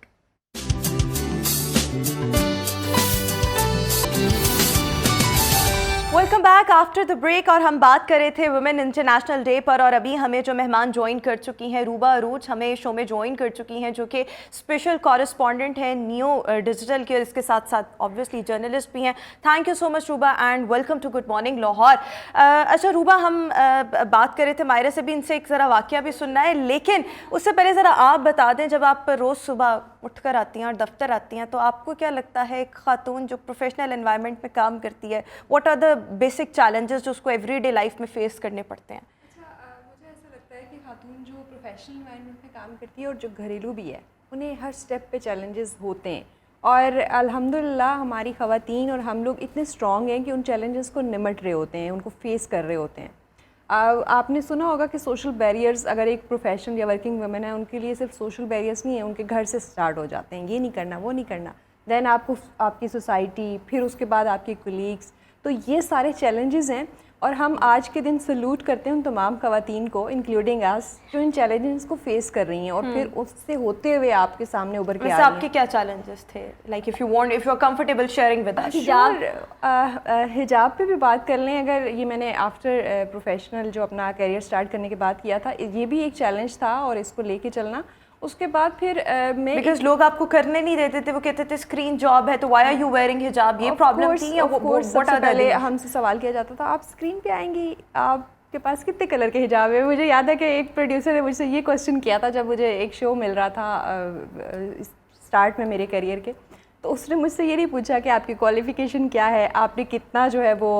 Welcome back after the break. और हम बात कर रहे थे वुमेन इंटरनेशनल डे पर, और अभी हमें जो मेहमान ज्वाइन कर चुकी हैं, रूबा अरूज हमें शो में ज्वाइन कर चुकी हैं, जो कि स्पेशल कॉरेस्पॉन्डेंट हैं नियो डिजिटल के, और इसके साथ साथ ऑब्वियसली जर्नलिस्ट भी हैं। Thank you so much Ruba and welcome to Good Morning Lahore. अच्छा रूबा, हम बात कर रहे थे, मायरा से भी इनसे एक ज़रा वाक़या भी सुनना है, लेकिन उससे पहले ज़रा आप बता दें, जब आप रोज़ सुबह उठकर आती हैं और दफ्तर आती हैं, तो आपको क्या लगता है एक खातून जो प्रोफेशनल एनवायरनमेंट में काम करती है, what are the basic challenges जो उसको एवरीडे लाइफ में फेस करने पड़ते हैं?
मुझे ऐसा लगता है कि खातून जो प्रोफेशनल एनवायरनमेंट में काम करती है और जो घरेलू भी है, उन्हें हर स्टेप पे चैलेंजेस होते हैं, और अल्हम्दुलिल्लाह हमारी ख़वातीन और हम लोग इतने स्ट्रॉन्ग हैं कि उन चैलेंजेस को निमट रहे होते हैं, उनको फेस कर रहे होते हैं। आपने सुना होगा कि सोशल बैरियर्स, अगर एक प्रोफेशनल या वर्किंग वुमेन है, उनके लिए सिर्फ सोशल बैरियर्स नहीं है, उनके घर से स्टार्ट हो जाते हैं, ये नहीं करना, वो नहीं करना, दैन आपको आपकी सोसाइटी, फिर उसके बाद आपके कोलीग्स, तो ये सारे चैलेंजेस हैं। और हम आज के दिन सल्यूट करते हैं उन तमाम ख़वातीन को, इंक्लूडिंग अस, जो इन चैलेंजेस को फेस कर रही हैं और फिर उससे होते हुए आपके सामने उभर के आ रही हैं।
आपके क्या चैलेंजेस थे, like if you are comfortable sharing with us?
हिजाब पे भी बात कर लें, अगर ये मैंने आफ्टर प्रोफेशनल जो अपना करियर स्टार्ट करने के बाद किया था, ये भी एक चैलेंज था और इसको लेके चलना। उसके बाद फिर मैं,
बिकॉज लोग आपको करने नहीं देते थे, वो कहते थे स्क्रीन जॉब है तो व्हाई आर यू वेयरिंग हिजाब, ये प्रॉब्लम थी या वो
सबसे पहले हमसे सवाल किया जाता था, आप स्क्रीन पे आएंगी, आपके पास कितने कलर के हिजाब है? मुझे याद है कि एक प्रोड्यूसर ने मुझसे ये क्वेश्चन किया था जब मुझे एक शो मिल रहा था स्टार्ट में मेरे करियर के, तो उसने मुझसे ये नहीं पूछा कि आपकी क्वालिफ़िकेशन क्या है, आपने कितना जो है वो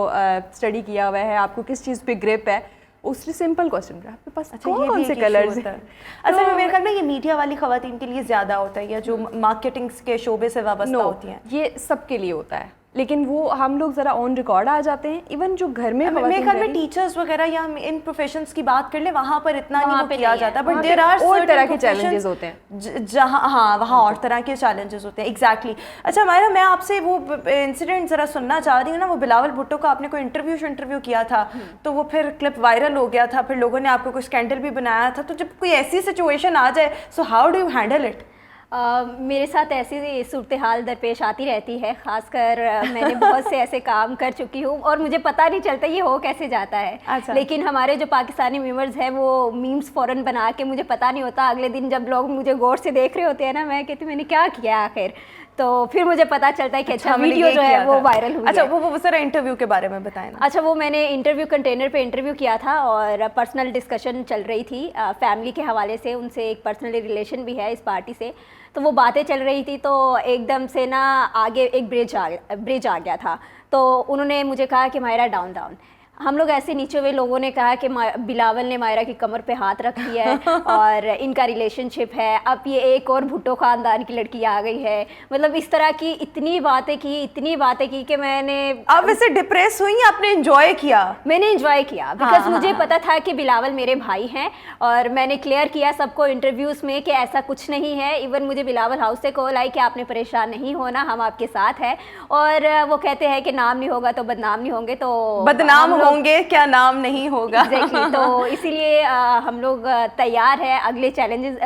स्टडी किया हुआ है, आपको किस चीज़ पे ग्रिप है, उसने सिंपल क्वेश्चन किया आपके पास कौन से कलर्स हैं।
असल में मेरे ख्याल में ये मीडिया वाली ख़वातीन के लिए ज़्यादा होता है, या जो मार्केटिंग के शोबे से वाबस्ता होती हैं,
ये सबके लिए होता है, लेकिन वो हम लोग ज़रा ऑन रिकॉर्ड आ जाते हैं। इवन जो घर में
मेरे ख्याल में टीचर्स वगैरह या हम इन प्रोफेशंस की बात कर ले, वहाँ पर इतना नहीं किया जाता, बट देयर आर
और तरह के चैलेंजेस होते हैं
जहाँ, हाँ वहाँ और तरह के चैलेंजेस होते हैं। एग्जैक्टली। अच्छा मायरा, मैं आपसे वो इंसिडेंट ज़रा सुनना चाह रही हूँ ना, वो बिलावल भुट्टो का आपने कोई इंटरव्यू किया था, तो वो फिर क्लिप वायरल हो गया था, फिर लोगों ने आपको कोई स्कैंडल भी बनाया था, तो जब कोई ऐसी सिचुएशन आ जाए, so how do you handle it?
मेरे साथ ऐसी सूरत हाल दरपेश आती रहती है, ख़ासकर मैंने बहुत से ऐसे काम कर चुकी हूँ और मुझे पता नहीं चलता ये हो कैसे जाता है।
अच्छा।
लेकिन हमारे जो पाकिस्तानी व्यूअर्स हैं वो मीम्स फ़ौरन बना के, मुझे पता नहीं होता, अगले दिन जब लोग मुझे गौर से देख रहे होते हैं ना, मैं कहती मैंने क्या किया आखिर, तो फिर मुझे पता चलता है कि अच्छा वीडियो जो है वो वायरल हुई।
अच्छा वो सारा इंटरव्यू के बारे में बताएं ना।
अच्छा, वो मैंने इंटरव्यू कंटेनर पे इंटरव्यू किया था और पर्सनल डिस्कशन चल रही थी फैमिली के हवाले से, उनसे एक पर्सनल रिलेशन भी है इस पार्टी से, तो वो बातें चल रही थी, तो एकदम से ना आगे एक ब्रिज आ गया था, तो उन्होंने मुझे कहा कि मायरा डाउन डाउन। हम लोग ऐसे नीचे हुए लोगों ने कहा कि बिलावल ने मायरा की कमर पे हाथ रख दिया है और इनका रिलेशनशिप है, अब ये एक और भुट्टो ख़ानदान की लड़की आ गई है, मतलब इस तरह की इतनी बातें की कि मैंने,
आप वैसे डिप्रेस हुई, आपने एंजॉय किया?
मैंने एंजॉय किया बिकॉज मुझे पता था कि बिलावल मेरे भाई हैं, और मैंने क्लियर किया सबको इंटरव्यूज़ में कि ऐसा कुछ नहीं है। इवन मुझे बिलावल हाउस से कॉल आई कि आपने परेशान नहीं होना, हम आपके साथ हैं, और वो कहते हैं कि नाम नहीं होगा तो बदनाम नहीं होंगे, तो
बदनाम होंगे क्या, नाम नहीं होगा।
Exactly, तो इसीलिए हम लोग तैयार हैं अगले चैलेंजेस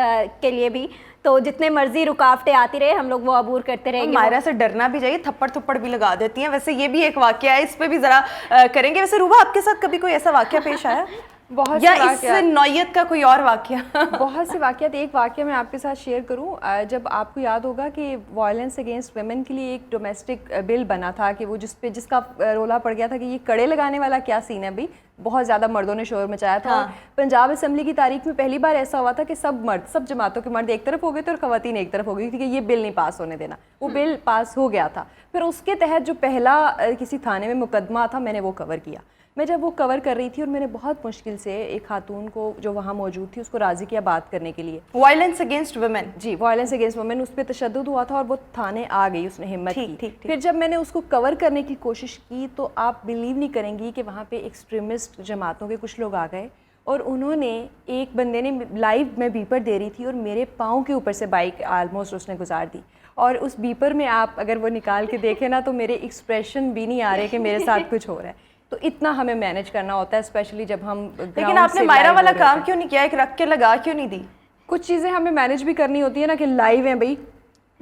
के लिए भी, तो जितने मर्जी रुकावटें आती रहे हम लोग वो अबूर करते रहेंगे।
मायरा से डरना भी चाहिए, थप्पड़ भी लगा देती हैं, वैसे ये भी एक वाकया है, इस पे भी जरा करेंगे। वैसे रूबा, आपके साथ कभी कोई ऐसा वाकया पेश आया
बहुत
या इस नौयत का कोई और वाकया?
बहुत से वाकयात। एक वाकया मैं आपके साथ शेयर करूं, जब आपको याद होगा कि वायलेंस अगेंस्ट वुमेन के लिए एक डोमेस्टिक बिल बना था कि वो जिसका रोला पड़ गया था कि ये कड़े लगाने वाला क्या सीन है भाई, बहुत ज़्यादा मर्दों ने शोर मचाया था।
हाँ।
पंजाब असम्बली की तारीख में पहली बार ऐसा हुआ था कि सब जमातों के मर्द एक तरफ हो गए थे और ख़वातीन एक तरफ हो गई थी कि ये बिल नहीं पास होने देना। वो बिल पास हो गया था। फिर उसके तहत जो पहला किसी थाने में मुकदमा था, मैंने वो कवर किया। मैं जब वो कवर कर रही थी और मैंने बहुत मुश्किल से एक खातून को जो वहाँ मौजूद थी उसको राज़ी किया बात करने के लिए।
Violence against women? जी,
वायलेंस अगेंस्ट वुमेन, उस पर तशद्दुद हुआ था और वो थाने आ गई, उसने हिम्मत की।
ठीक।
फिर जब मैंने उसको कवर करने की कोशिश की तो आप बिलीव नहीं करेंगी कि वहाँ पे एक्सट्रीमिस्ट जमातों के कुछ लोग आ गए और उन्होंने, एक बंदे ने लाइव में बीपर दे रही थी और मेरे पाँव के ऊपर से बाइक आलमोस्ट उसने गुजार दी, और उस बीपर में आप अगर वो निकाल के देखें ना तो मेरे एक्सप्रेशन भी नहीं आ रहे कि मेरे साथ कुछ हो रहा है। तो इतना हमें मैनेज करना होता है, स्पेशली जब हम।
लेकिन आपने मायरा वाला काम क्यों नहीं किया, एक रख के लगा क्यों नहीं दी?
कुछ चीज़ें हमें मैनेज भी करनी होती है ना कि लाइव हैं भाई,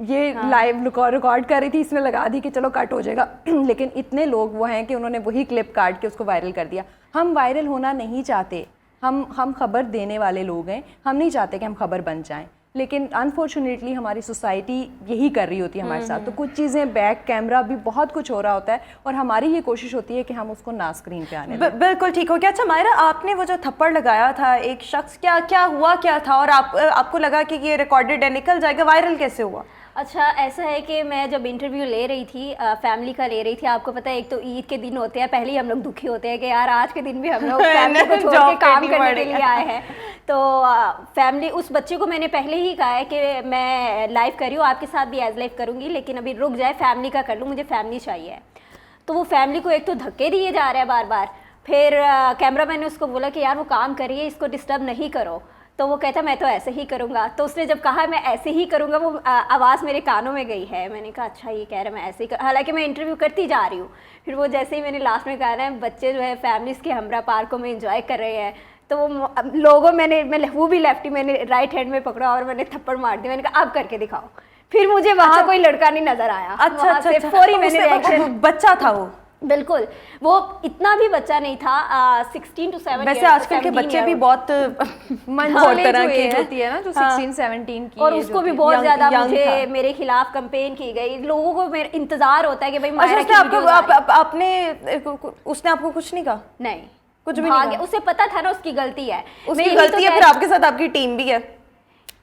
یہ لائیو ریکارڈ کر رہی تھی, اس میں لگا دی کہ چلو کٹ ہو جائے گا, لیکن اتنے لوگ وہ ہیں کہ انہوں نے وہی کلپ کاٹ کے اس کو وائرل کر دیا. ہم وائرل ہونا نہیں چاہتے, ہم خبر دینے والے لوگ ہیں, ہم نہیں چاہتے کہ ہم خبر بن جائیں, لیکن انفارچونیٹلی ہماری سوسائٹی یہی کر رہی ہوتی ہے ہمارے ساتھ. تو کچھ چیزیں بیک کیمرہ بھی بہت کچھ ہو رہا ہوتا ہے, اور ہماری یہ کوشش ہوتی ہے کہ ہم اس کو نا اسکرین پہ آنے دیں.
بالکل ٹھیک ہو گیا. اچھا مائرہ, آپ نے وہ جو تھپڑ لگایا تھا ایک شخص, کیا ہوا کیا تھا, اور آپ کو لگا کہ یہ ریکارڈڈ ہے, نکل جائے گا, وائرل کیسے ہوا؟
اچھا ایسا ہے کہ میں جب انٹرویو لے رہی تھی فیملی کا لے رہی تھی, آپ کو پتہ ہے ایک تو عید کے دن ہوتے ہیں, پہلے ہی ہم لوگ دکھی ہوتے ہیں کہ یار آج کے دن بھی ہم لوگ فیملی کو چھوڑ کے کام کرنے کے لیے آئے ہیں. تو فیملی, اس بچے کو میں نے پہلے ہی کہا ہے کہ میں لائیو کر رہی ہوں, آپ کے ساتھ بھی ایز لائیو کروں گی, لیکن ابھی رک جائے, فیملی کا کر لوں, مجھے فیملی چاہیے. تو وہ فیملی کو ایک تو دھکے دیے جا رہے ہیں بار بار. پھر کیمرہ مین نے اس کو بولا کہ یار وہ کام کریے, اس کو ڈسٹرب نہیں کرو. تو وہ کہتا میں تو ایسے ہی کروں گا. تو اس نے جب کہا میں ایسے ہی کروں گا, وہ آواز میرے کانوں میں گئی ہے. میں نے کہا اچھا یہ کہہ رہا ہے میں ایسے ہی حالانکہ میں انٹرویو کرتی جا رہی ہوں. پھر وہ جیسے ہی میں نے لاسٹ میں کہا ہے بچے جو ہے فیملیز کے ہمراہ پارکوں میں انجوائے کر رہے ہیں, تو وہ لوگوں میں وہ بھی لیفٹی, میں نے رائٹ ہینڈ میں پکڑا اور میں نے تھپڑ مار دیا. میں نے کہا اب کر کے دکھاؤ. پھر مجھے وہاں کوئی لڑکا نہیں نظر آیا.
اچھا
فوری میں نے ریئیکشن,
بچہ تھا وہ,
بالکل وہ اتنا بھی بچہ نہیں تھا, 16 to 7.
ویسے آج کل کے بچے بھی بہت
منزلیں جو ایج ہوتی ہے نا, جو 16-17 کی,
اور اس کو بھی بہت زیادہ مجھے میرے خلاف کمپین کی گئی. لوگوں کو انتظار ہوتا ہے کہ بھائی مائرہ کی ویڈیوز
آپ نے, اس نے آپ کو کچھ نہیں کہا؟
نہیں,
کچھ بھی نہیں.
اسے پتا تھا نا اس کی غلطی ہے,
اس کی غلطی ہے, پھر آپ کے ساتھ آپ کی ٹیم بھی ہے.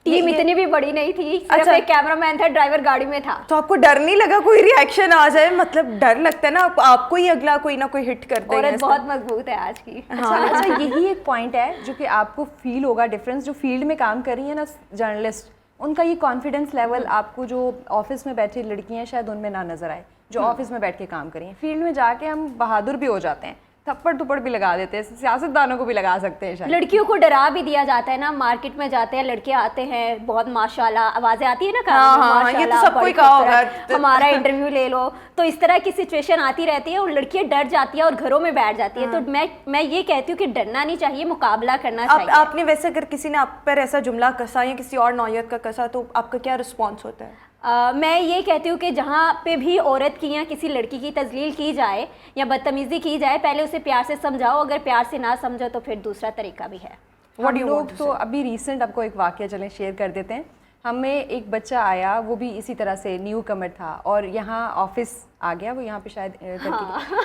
ٹیم اتنی بھی بڑی نہیں تھی, صرف ایک کیمرہ مین تھا, ڈرائیور گاڑی میں تھا.
تو آپ کو ڈر نہیں لگا کوئی ریئیکشن آ جائے؟ مطلب ڈر لگتا ہے نا آپ کو ہی, اگلا کوئی نہ کوئی ہٹ کر دے.
عورت بہت مضبوط ہے آج کی.
اچھا یہی ایک پوائنٹ ہے جو کہ آپ کو فیل ہوگا ڈفرینس, جو فیلڈ میں کام کر رہی ہیں نا جرنلسٹ, ان کا یہ کانفیڈنس لیول آپ کو جو آفس میں بیٹھی لڑکیاں ہیں شاید ان میں نہ نظر آئے, جو آفس میں بیٹھ کے کام کری ہیں. فیلڈ میں جا کے ہم بہادر بھی ہو جاتے ہیں, تھپڑ تھپڑ بھی لگا دیتے ہیں, سیاست دانوں کو بھی لگا سکتے ہیں شاید.
لڑکیوں کو ڈرا بھی دیا جاتا ہے نا, مارکیٹ میں جاتے ہیں لڑکے آتے ہیں بہت ماشاءاللہ, آوازیں آتی ہے نا,
یہ تو سب کوئی کہا ہوگا,
ہمارا انٹرویو لے لو. تو اس طرح کی سچویشن آتی رہتی ہے اور لڑکیاں ڈر جاتی ہے اور گھروں میں بیٹھ جاتی ہے. تو میں یہ کہتی ہوں کہ ڈرنا نہیں چاہیے, مقابلہ کرنا چاہیے.
آپ نے ویسے اگر کسی نے آپ پر ایسا جملہ کسا یا کسی اور نوعیت کا کسا, تو آپ کا کیا رسپانس ہوتا ہے؟
میں یہ کہتی ہوں کہ جہاں پہ بھی عورت کی یا کسی لڑکی کی تذلیل کی جائے یا بدتمیزی کی جائے, پہلے اسے پیار سے سمجھاؤ, اگر پیار سے نہ سمجھو تو پھر دوسرا طریقہ بھی ہے.
ہم لوگ تو ابھی ریسنٹ آپ کو ایک واقعہ چلیں شیئر کر دیتے ہیں. ہمیں ایک بچہ آیا, وہ بھی اسی طرح سے نیو کمر تھا, اور یہاں آفس آ گیا, وہ یہاں پہ شاید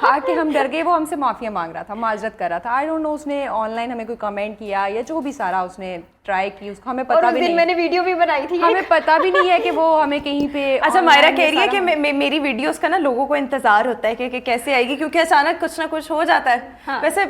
آ کے ہم ڈر گئے, وہ ہم سے معافیا مانگ رہا تھا, معذرت کر رہا تھا. آئی ڈونٹ نو اس نے آن لائن ہمیں کوئی کمنٹ کیا یا جو بھی سارا اس نے ٹرائی کی, اس کو ہمیں پتہ بھی نہیں.
میں نے ویڈیو بھی بنائی تھی,
ہمیں پتہ بھی نہیں ہے کہ وہ ہمیں کہیں پہ.
اچھا مائرہ کہہ رہی ہے کہ میری ویڈیوز کا نا لوگوں کو انتظار ہوتا ہے کہ کیسے آئے گی, کیونکہ اچانک کچھ نہ کچھ ہو جاتا ہے. ویسے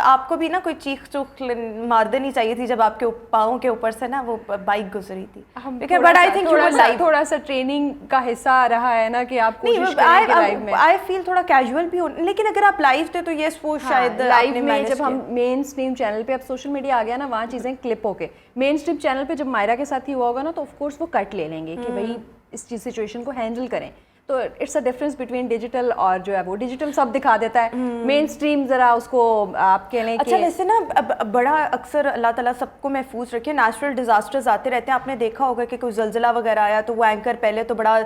آپ کو بھی نا کوئی چیخ چوخ مار دینی چاہیے تھی جب آپ کے پاؤں کے اوپر سے نا وہ بائک گزری تھی. بٹ آئی تھنک
تھوڑا سا ٹریننگ کا حصہ رہا ہے نا کہ آپ کوشش کریں کہ لائیو میں.
آئی فیل تھوڑا کیجول بھی ہو, لیکن اگر آپ لائیو تھے تو یس وہ شاید
لائیو میں جب ہم مین اسٹریم چینل پہ, اب سوشل میڈیا آ گیا نا, وہاں چیزیں کلپ ہو کے مین اسٹریم چینل پہ جب مائرہ کے ساتھ ہی ہوا ہوگا نا, تو آف کورس وہ کٹ لے لیں گے کہ بھائی اس چیز سچویشن کو ہینڈل کریں. تو it's a difference between digital اور جو ہے وہ ڈیجیٹل سب دکھا دیتا ہے, مین اسٹریم ذرا اس کو آپ کہہ لیں.
اچھا ویسے نا بڑا اکثر اللہ تعالیٰ سب کو محفوظ رکھے, نیچرل ڈیزاسٹرز آتے رہتے ہیں. آپ نے دیکھا ہوگا کہ کوئی زلزلہ وغیرہ آیا تو وہ اینکر پہلے تو بڑا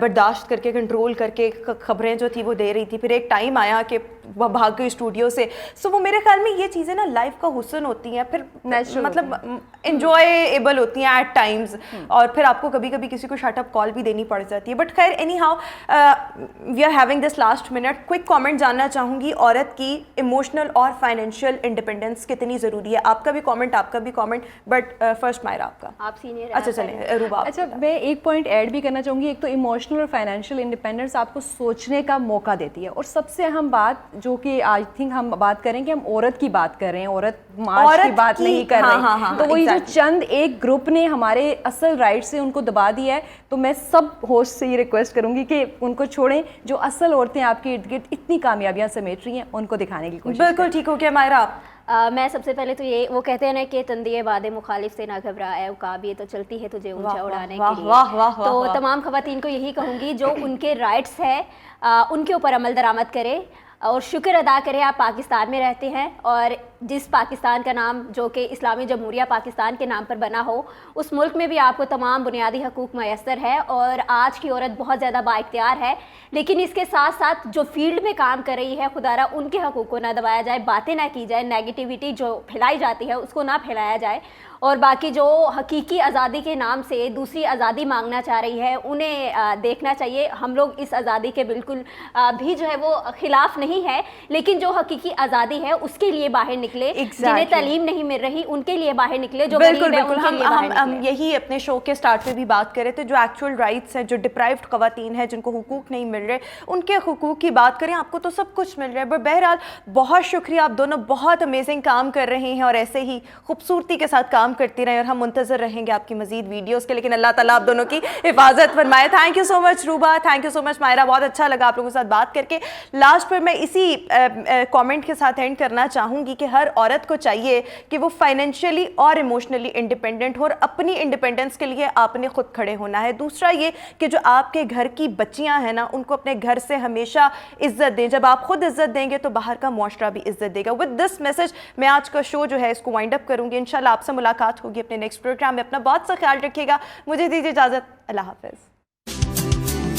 برداشت کر کے کنٹرول کر کے خبریں جو تھی وہ دے رہی تھی, پھر ایک ٹائم آیا کہ وہ بھاگ گئی اسٹوڈیو سے. سو وہ میرے خیال میں یہ چیزیں نا لائف کا حسن ہوتی ہیں, پھر مطلب انجوائےبل ہوتی ہیں ایٹ ٹائمز, اور پھر آپ کو کبھی کبھی کسی کو شٹ اپ کال بھی دینی پڑ جاتی ہے. بٹ خیر anyhow we are having this last minute, quick comment جاننا چاہوں گی, عورت کی ایموشنل اور فائنینشیل انڈیپینڈنس کتنی ضروری ہے؟ آپ کا بھی کامنٹ, بٹ فرسٹ مائرہ آپ کا.
آپ سینئر.
اچھا چلیں روبا.
اچھا میں ایک پوائنٹ ایڈ بھی کرنا چاہوں گی. ایک تو ایموشنل اور فائنینشیل انڈیپینڈنس آپ کو سوچنے کا موقع دیتی ہے, اور سب سے اہم بات جو کہ آئی تھنک ہم بات کریں کہ ہم عورت کی بات کر رہے ہیں, عورت مارچ کی بات نہیں کر رہے. تو وہی جو چند ایک گروپ نے ہمارے اصل رائٹ سے ان کو دبا دیا ہے, تو میں سب ہوسٹ سے یہ ریکویسٹ کروں گی کہ ان کو چھوڑیں. جو اصل عورتیں آپ کے ارد گرد اتنی کامیابیاں سمیٹ رہی ہیں, ان کو دکھانے کی کوشش.
بالکل ٹھیک ہو گیا مائرہ.
میں سب سے پہلے تو یہ, وہ کہتے ہیں نا کہ تندیے باد مخالف سے نہ گھبرا, اے عقاب یہ تو چلتی ہے تجھے اونچا اڑانے کے لیے. تو تمام خواتین کو یہی کہوں گی جو ان کے رائٹس ہے ان کے اوپر عمل درآمد کرے اور شکر ادا کرے آپ پاکستان میں رہتے ہیں, اور जिस पाकिस्तान का नाम जो कि इस्लामी जमहूरिया पाकिस्तान के नाम पर बना हो, उस मुल्क में भी आपको तमाम बुनियादी हकूक़ मैसर है और आज की औरत बहुत ज़्यादा बाइख्तियार है। लेकिन इसके साथ साथ जो फील्ड में काम कर रही है, खुदारा उनके हकूक़ को ना दबाया जाए, बातें ना की जाए, नेगेटिविटी जो फैलाई जाती है उसको ना फैलाया जाए, और बाकी जो हकीकी आज़ादी के नाम से दूसरी आज़ादी मांगना चाह रही है उन्हें देखना चाहिए। हम लोग इस आज़ादी के बिल्कुल भी जो है वो ख़िलाफ़ नहीं है, लेकिन जो हकीकी आज़ादी है उसके लिए बाहर निकले। जिन्हें तालीम नहीं मिल रही उनके लिए बाहर निकले, जो
बिल्कुल
गरीब है
बिल्कुल
उनके लिए बाहर
हम
निकले।
यही अपने शो के स्टार्ट में भी बात कर रहे थे, जो एक्चुअल राइट्स हैं, जो डिप्राइव्ड ख़वातीन हैं, जिनको हुकूक नहीं मिल रहे, उनके हुकूक की बात करें, आपको तो सब कुछ मिल रहा है। बट बहरहाल बहुत शुक्रिया, आप दोनों बहुत अमेजिंग काम कर रहे हैं और ऐसे ही खूबसूरती के साथ काम करती रहें, और हम मुंतज़र रहेंगे आपकी मज़ीद वीडियोज़ के। लेकिन अल्लाह ताला आप दोनों की हिफाजत फरमाए। Thank you so much Ruba, thank you so much Maira, बहुत अच्छा लगा आप लोगों के साथ बात करके। लास्ट पर मैं इसी कमेंट के साथ एंड करना चाहूँगी कि हर औरत को चाहिए कि वो फाइनेंशियली और इमोशनली इंडिपेंडेंट हो, और अपनी इंडिपेंडेंस के लिए आपने खुद खड़े होना है। दूसरा ये कि जो आपके घर की बच्चियाँ हैं ना, उनको अपने घर से हमेशा इज़्ज़त दें। जब आप खुद इज़्ज़त देंगे तो बाहर का मुआशरा भी इज़्ज़त देगा। विद दिस मैसेज मैं आज का शो जो है इसको वाइंड अप करूँगी। इंशाल्लाह आपसे मुलाकात होगी अपने नेक्स्ट प्रोग्राम में। अपना बहुत सा ख्याल रखिएगा, मुझे दीजिए इजाज़त, अल्लाह हाफ़िज़।